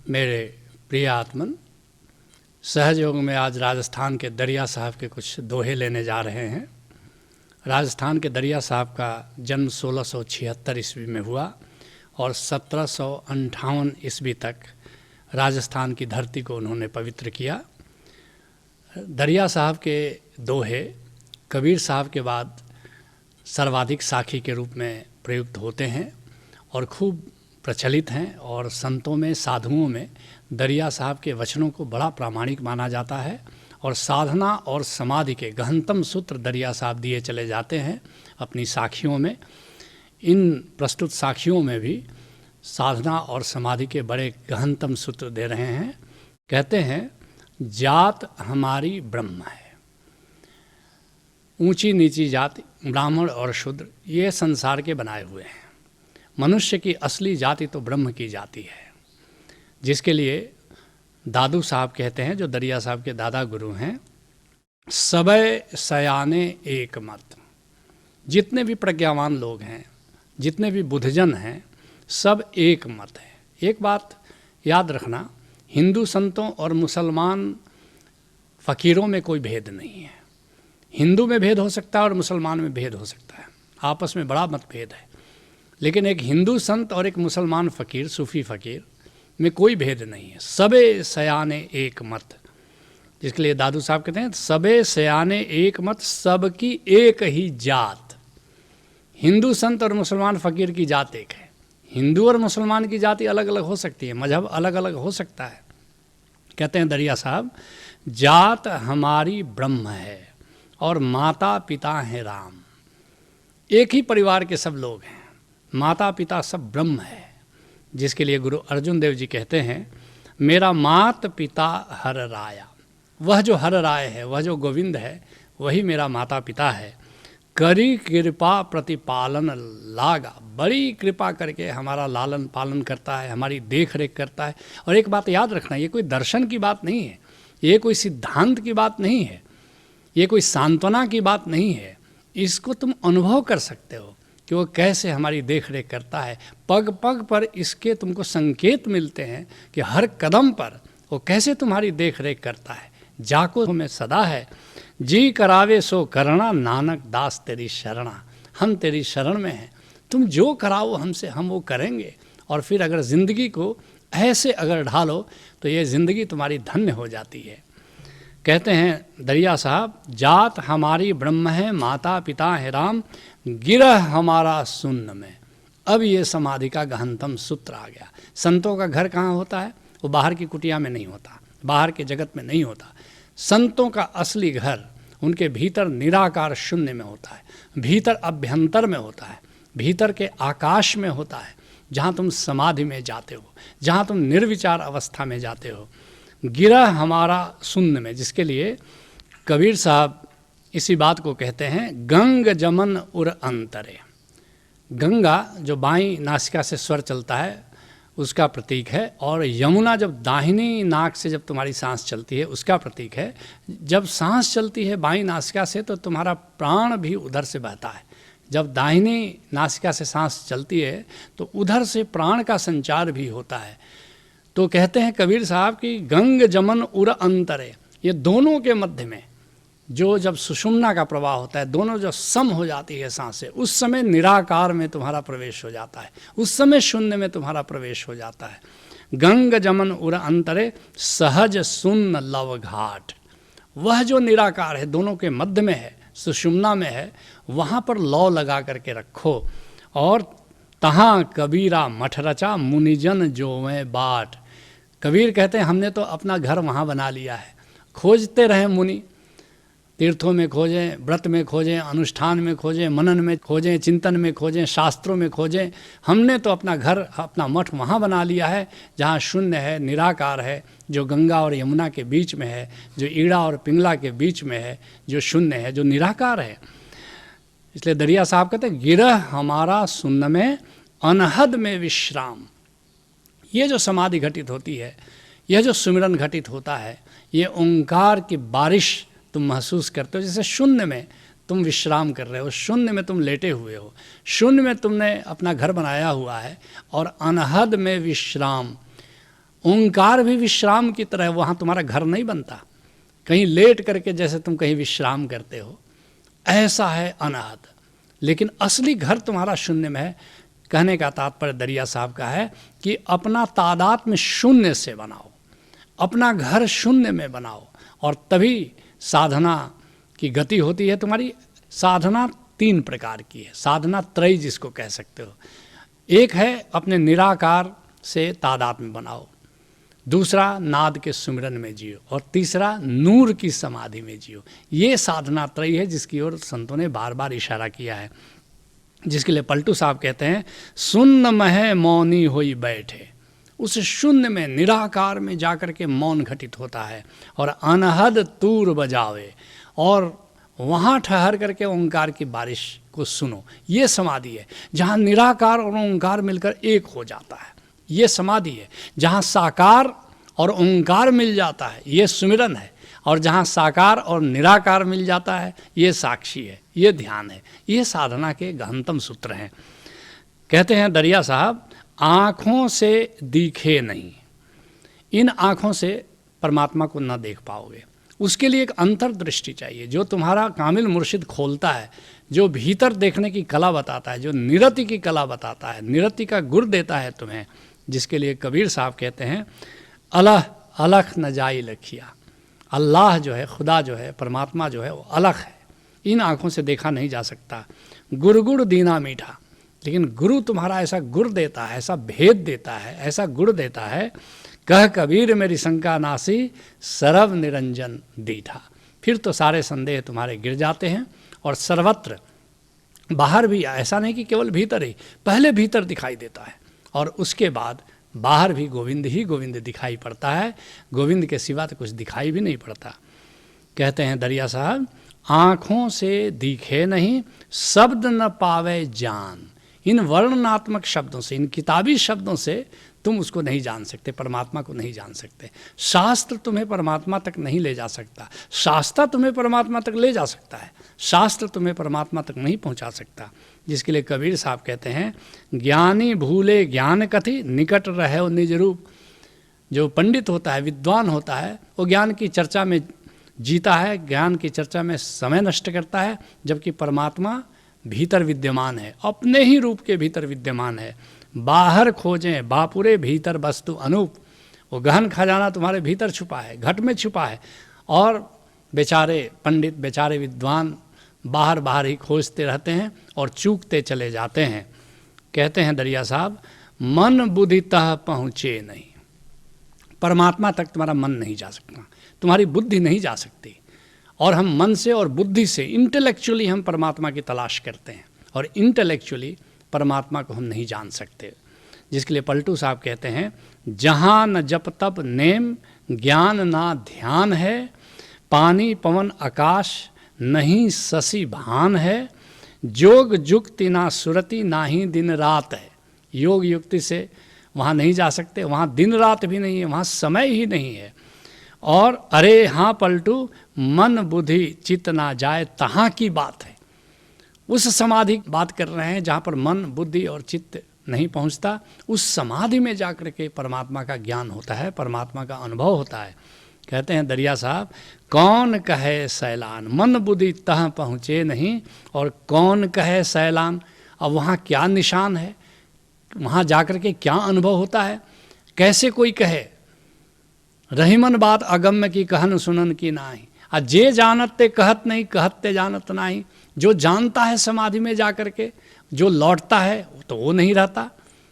मेरे प्रिय आत्मन, सहज योग में आज राजस्थान के दरिया साहब के कुछ दोहे लेने जा रहे हैं। राजस्थान के दरिया साहब का जन्म 1676 ईस्वी में हुआ और 1758 ईस्वी तक राजस्थान की धरती को उन्होंने पवित्र किया। दरिया साहब के दोहे कबीर साहब के बाद सर्वाधिक साखी के रूप में प्रयुक्त होते हैं और खूब प्रचलित हैं, और संतों में, साधुओं में दरिया साहब के वचनों को बड़ा प्रामाणिक माना जाता है और साधना और समाधि के गहनतम सूत्र दरिया साहब दिए चले जाते हैं अपनी साखियों में। इन प्रस्तुत साखियों में भी साधना और समाधि के बड़े गहनतम सूत्र दे रहे हैं। कहते हैं, जात हमारी ब्रह्म है। ऊंची नीची जाति, ब्राह्मण और शूद्र, ये संसार के बनाए हुए हैं। मनुष्य की असली जाति तो ब्रह्म की जाति है, जिसके लिए दादू साहब कहते हैं, जो दरिया साहब के दादा गुरु हैं, सबे सयाने एक मत। जितने भी प्रज्ञावान लोग हैं, जितने भी बुद्धजन हैं, सब एक मत है। एक बात याद रखना, हिंदू संतों और मुसलमान फ़कीरों में कोई भेद नहीं है। हिंदू में भेद हो सकता है और मुसलमान में भेद हो सकता है, आपस में बड़ा मतभेद है, लेकिन एक हिंदू संत और एक मुसलमान फ़कीर, सूफ़ी फ़कीर में कोई भेद नहीं है। सबे सयाने एक मत, जिसके लिए दादू साहब कहते हैं, सबे सयाने एक मत, सबकी एक ही जात। हिंदू संत और मुसलमान फ़कीर की जात एक है। हिंदू और मुसलमान की जाति अलग अलग हो सकती है, मजहब अलग अलग हो सकता है। कहते हैं दरिया साहब, जात हमारी ब्रह्म है और माता पिता हैं राम। एक ही परिवार के सब लोग हैं, माता पिता सब ब्रह्म है, जिसके लिए गुरु अर्जुन देव जी कहते हैं, मेरा मात पिता हर राया। वह जो हर राय है, वह जो गोविंद है, वही मेरा माता पिता है। करी कृपा प्रतिपालन लागा, बड़ी कृपा करके हमारा लालन पालन करता है, हमारी देख रेख करता है। और एक बात याद रखना, ये कोई दर्शन की बात नहीं है, ये कोई सिद्धांत की बात नहीं है, ये कोई सांत्वना की बात नहीं है। इसको तुम अनुभव कर सकते हो कि वो कैसे हमारी देख रेख करता है। पग पग पर इसके तुमको संकेत मिलते हैं कि हर कदम पर वो कैसे तुम्हारी देख रेख करता है। जाको हमें सदा है, जी करावे सो करना, नानक दास तेरी शरणा। हम तेरी शरण में हैं, तुम जो कराओ हमसे, हम वो करेंगे। और फिर अगर ज़िंदगी को ऐसे अगर ढालो तो ये ज़िंदगी तुम्हारी धन्य हो जाती है। कहते हैं दरिया साहब, जात हमारी ब्रह्म है, माता पिता है राम, गिरह हमारा शून्य में। अब ये समाधि का गहनतम सूत्र आ गया। संतों का घर कहाँ होता है? वो बाहर की कुटिया में नहीं होता, बाहर के जगत में नहीं होता। संतों का असली घर उनके भीतर निराकार शून्य में होता है, भीतर अभ्यंतर में होता है, भीतर के आकाश में होता है, जहाँ तुम समाधि में जाते हो, जहाँ तुम निर्विचार अवस्था में जाते हो। गिरह हमारा शून्य में, जिसके लिए कबीर साहब इसी बात को कहते हैं, गंग जमन उर अंतरे। गंगा जो बाईं नासिका से स्वर चलता है उसका प्रतीक है, और यमुना जब दाहिनी नाक से जब तुम्हारी सांस चलती है उसका प्रतीक है। जब सांस चलती है बाईं नासिका से तो तुम्हारा प्राण भी उधर से बहता है। जब दाहिनी नासिका से सांस चलती है तो उधर से प्राण का संचार भी होता है। तो कहते हैं कबीर साहब कि गंग जमन उर अंतरे, ये दोनों के मध्य में जो जब सुषुम्ना का प्रवाह होता है, दोनों जब सम हो जाती है सांसें, उस समय निराकार में तुम्हारा प्रवेश हो जाता है, उस समय शून्य में तुम्हारा प्रवेश हो जाता है। गंग जमन उर अंतरे, सहज शून्य लव घाट। वह जो निराकार है, दोनों के मध्य में है, सुषुम्ना में है, वहाँ पर लौ लगा करके रखो। और तहाँ कबीरा मठ रचा, मुनिजन जोवें बाट। कबीर कहते हैं, हमने तो अपना घर वहाँ बना लिया है। खोजते रहें मुनि, तीर्थों में खोजें, व्रत में खोजें, अनुष्ठान में खोजें, मनन में खोजें, चिंतन में खोजें, शास्त्रों में खोजें। हमने तो अपना घर, अपना मठ वहाँ बना लिया है जहाँ शून्य है, निराकार है, जो गंगा और यमुना के बीच में है, जो ईड़ा और पिंगला के बीच में है, जो शून्य है, जो निराकार है। इसलिए दरिया साहब कहते हैं, गिरह हमारा शून्य में, अनहद में विश्राम। ये जो समाधि घटित होती है, यह जो सुमिरन घटित होता है, ये ओंकार की बारिश तुम महसूस करते हो। जैसे शून्य में तुम विश्राम कर रहे हो, शून्य में तुम लेटे हुए हो, शून्य में तुमने अपना घर बनाया हुआ है, और अनहद में विश्राम। ओंकार भी विश्राम की तरह, वहाँ तुम्हारा घर नहीं बनता, कहीं लेट करके जैसे तुम कहीं विश्राम करते हो, ऐसा है अनाहत। लेकिन असली घर तुम्हारा शून्य में है। कहने का तात्पर्य दरिया साहब का है कि अपना तादात्म्य शून्य से बनाओ, अपना घर शून्य में बनाओ, और तभी साधना की गति होती है तुम्हारी। साधना 3 प्रकार की है, साधना त्रयी जिसको कह सकते हो। एक है अपने निराकार से तादात्म्य बनाओ, दूसरा नाद के सुमिरन में जियो, और तीसरा नूर की समाधि में जियो। ये साधना त्रयी है जिसकी ओर संतों ने बार बार इशारा किया है, जिसके लिए पलटू साहब कहते हैं शून्य मह मौनी होई बैठे। उस शून्य में, निराकार में जाकर के मौन घटित होता है, और अनहद तूर बजावे, और वहाँ ठहर करके ओंकार की बारिश को सुनो। ये समाधि है जहाँ निराकार और ओंकार मिलकर एक हो जाता है, ये समाधि है। जहाँ साकार और ओंकार मिल जाता है, ये सुमिरन है। और जहाँ साकार और निराकार मिल जाता है, ये साक्षी है, ये ध्यान है। ये साधना के गहनतम सूत्र हैं। कहते हैं दरिया साहब, आँखों से दिखे नहीं, इन आँखों से परमात्मा को न देख पाओगे। उसके लिए एक अंतर्दृष्टि चाहिए, जो तुम्हारा कामिल मुर्शिद खोलता है, जो भीतर देखने की कला बताता है, जो निरति की कला बताता है, निरति का गुर देता है तुम्हें। जिसके लिए कबीर साहब कहते हैं अलह अलख न जाई लखिया। अल्लाह जो है, खुदा जो है, परमात्मा जो है, वो अलग है, इन आँखों से देखा नहीं जा सकता। गुड़ गुड़ दीना मीठा, लेकिन गुरु तुम्हारा ऐसा गुड़ देता है, ऐसा भेद देता है, ऐसा गुड़ देता है, कह कबीर मेरी शंका नासी सरव निरंजन दीठा। फिर तो सारे संदेह तुम्हारे गिर जाते हैं। और सर्वत्र बाहर भी, ऐसा नहीं कि केवल भीतर ही, पहले भीतर दिखाई देता है और उसके बाद बाहर भी गोविंद ही गोविंद दिखाई पड़ता है। गोविंद के सिवा तो कुछ दिखाई भी नहीं पड़ता। कहते हैं दरिया साहब, आँखों से दिखे नहीं, शब्द न पावे जान। इन वर्णनात्मक शब्दों से, इन किताबी शब्दों से तुम उसको नहीं जान सकते, परमात्मा को नहीं जान सकते। शास्त्र तुम्हें परमात्मा तक नहीं ले जा सकता, शास्त्र तुम्हें परमात्मा तक ले जा सकता है, शास्त्र तुम्हें परमात्मा तक नहीं पहुंचा सकता। जिसके लिए कबीर साहब कहते हैं, ज्ञानी भूले ज्ञान कथि, निकट रहे निज रूप। जो पंडित होता है, विद्वान होता है, वो ज्ञान की चर्चा में जीता है, ज्ञान की चर्चा में समय नष्ट करता है, जबकि परमात्मा भीतर विद्यमान है, अपने ही रूप के भीतर विद्यमान है। बाहर खोजें बापुरे भीतर वस्तु अनूप। वो गहन खजाना तुम्हारे भीतर छुपा है, घट में छुपा है, और बेचारे पंडित, बेचारे विद्वान बाहर बाहर ही खोजते रहते हैं और चूकते चले जाते हैं। कहते हैं दरिया साहब, मन बुद्धि तह पहुँचे नहीं। परमात्मा तक तुम्हारा मन नहीं जा सकता, तुम्हारी बुद्धि नहीं जा सकती। और हम मन से और बुद्धि से, इंटेलेक्चुअली हम परमात्मा की तलाश करते हैं, और इंटेलेक्चुअली परमात्मा को हम नहीं जान सकते। जिसके लिए पलटू साहब कहते हैं, जहाँ न जप तप नेम, ज्ञान ना ध्यान है, पानी पवन आकाश नहीं शशि भान है, जोग जुक्ति ना सुरति ना ही दिन रात है। योग युक्ति से वहाँ नहीं जा सकते, वहाँ दिन रात भी नहीं है, वहाँ समय ही नहीं है। और अरे हाँ पलटू, मन बुद्धि चित्त ना जाए तहाँ की बात है। उस समाधि की बात कर रहे हैं जहाँ पर मन बुद्धि और चित्त नहीं पहुँचता। उस समाधि में जाकर के परमात्मा का ज्ञान होता है, परमात्मा का अनुभव होता है। कहते हैं दरिया साहब, कौन कहे सैलान, मन बुद्धि तह पहुँचे नहीं, और कौन कहे सैलान। अब वहाँ क्या निशान है, वहाँ जाकर के क्या अनुभव होता है, कैसे कोई कहे। रहीमन बात अगम्य की कहन सुनन की नाही, आ जे जानत ते कहत नहीं, कहत ते जानत नाही। जो जानता है समाधि में जाकर के, जो लौटता है तो वो नहीं रहता,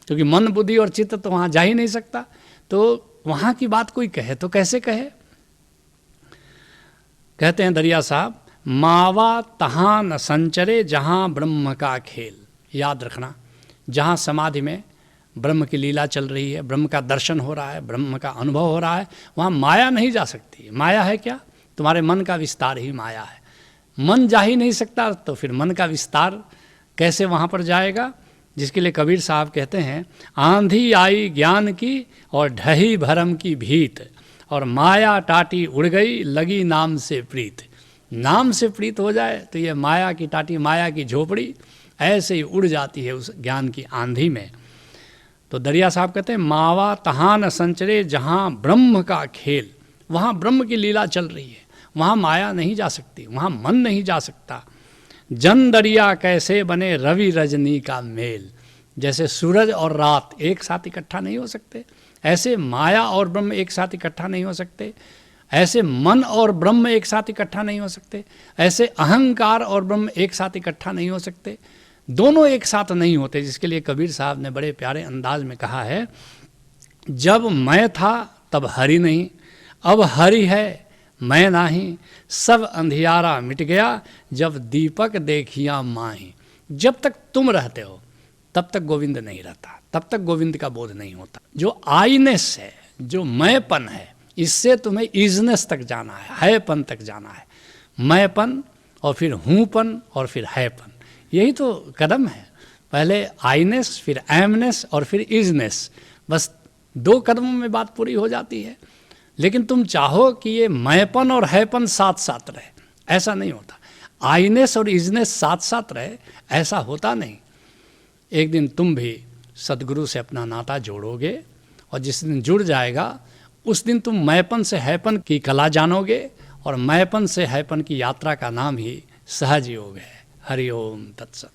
क्योंकि मन बुद्धि और चित्त तो वहाँ जा ही नहीं सकता। तो वहाँ की बात कोई कहे तो कैसे कहे। कहते हैं दरिया साहब, मावा तहाँ न संचरे जहाँ ब्रह्म का खेल। याद रखना, जहाँ समाधि में ब्रह्म की लीला चल रही है, ब्रह्म का दर्शन हो रहा है, ब्रह्म का अनुभव हो रहा है, वहाँ माया नहीं जा सकती। माया है क्या? तुम्हारे मन का विस्तार ही माया है। मन जा ही नहीं सकता तो फिर मन का विस्तार कैसे वहाँ पर जाएगा। जिसके लिए कबीर साहब कहते हैं, आंधी आई ज्ञान की और ढही भरम की भीत, और माया टाटी उड़ गई लगी नाम से प्रीत। नाम से प्रीत हो जाए तो ये माया की टाटी, माया की झोपड़ी ऐसे ही उड़ जाती है उस ज्ञान की आंधी में। तो दरिया साहब कहते हैं मावा तहाँ न संचरे जहाँ ब्रह्म का खेल, वहाँ ब्रह्म की लीला चल रही है, वहाँ माया नहीं जा सकती, वहाँ मन नहीं जा सकता। जन दरिया कैसे बने रवि रजनी का मेल, जैसे सूरज और रात एक साथ इकट्ठा नहीं हो सकते, ऐसे माया और ब्रह्म एक साथ इकट्ठा नहीं हो सकते, ऐसे मन और ब्रह्म एक साथ इकट्ठा नहीं हो सकते, ऐसे अहंकार और ब्रह्म एक साथ इकट्ठा नहीं हो सकते, दोनों एक साथ नहीं होते। जिसके लिए कबीर साहब ने बड़े प्यारे अंदाज में कहा है, जब मैं था तब हरि नहीं, अब हरि है मैं नाही, सब अंधियारा मिट गया जब दीपक देखिया माही। जब तक तुम रहते हो तब तक गोविंद नहीं रहता, तब तक गोविंद का बोध नहीं होता। जो आईनेस है, जो मैंपन है, इससे तुम्हें इजनेस तक जाना हैपन तक जाना है। मैंपन और फिर हूँपन और फिर हैपन, यही तो कदम है। पहले आईनेस, फिर एमनेस और फिर इजनेस, बस 2 कदमों में बात पूरी हो जाती है। लेकिन तुम चाहो कि ये मैंपन और हैपन साथ साथ रहे, ऐसा नहीं होता। आईनेस और इजनेस साथ साथ रहे, ऐसा होता नहीं। एक दिन तुम भी सदगुरु से अपना नाता जोड़ोगे, और जिस दिन जुड़ जाएगा उस दिन तुम मैंपन से हैपन की कला जानोगे, और मैंपन से हैपन की यात्रा का नाम ही सहज योग है। हरि ओम तत्सत।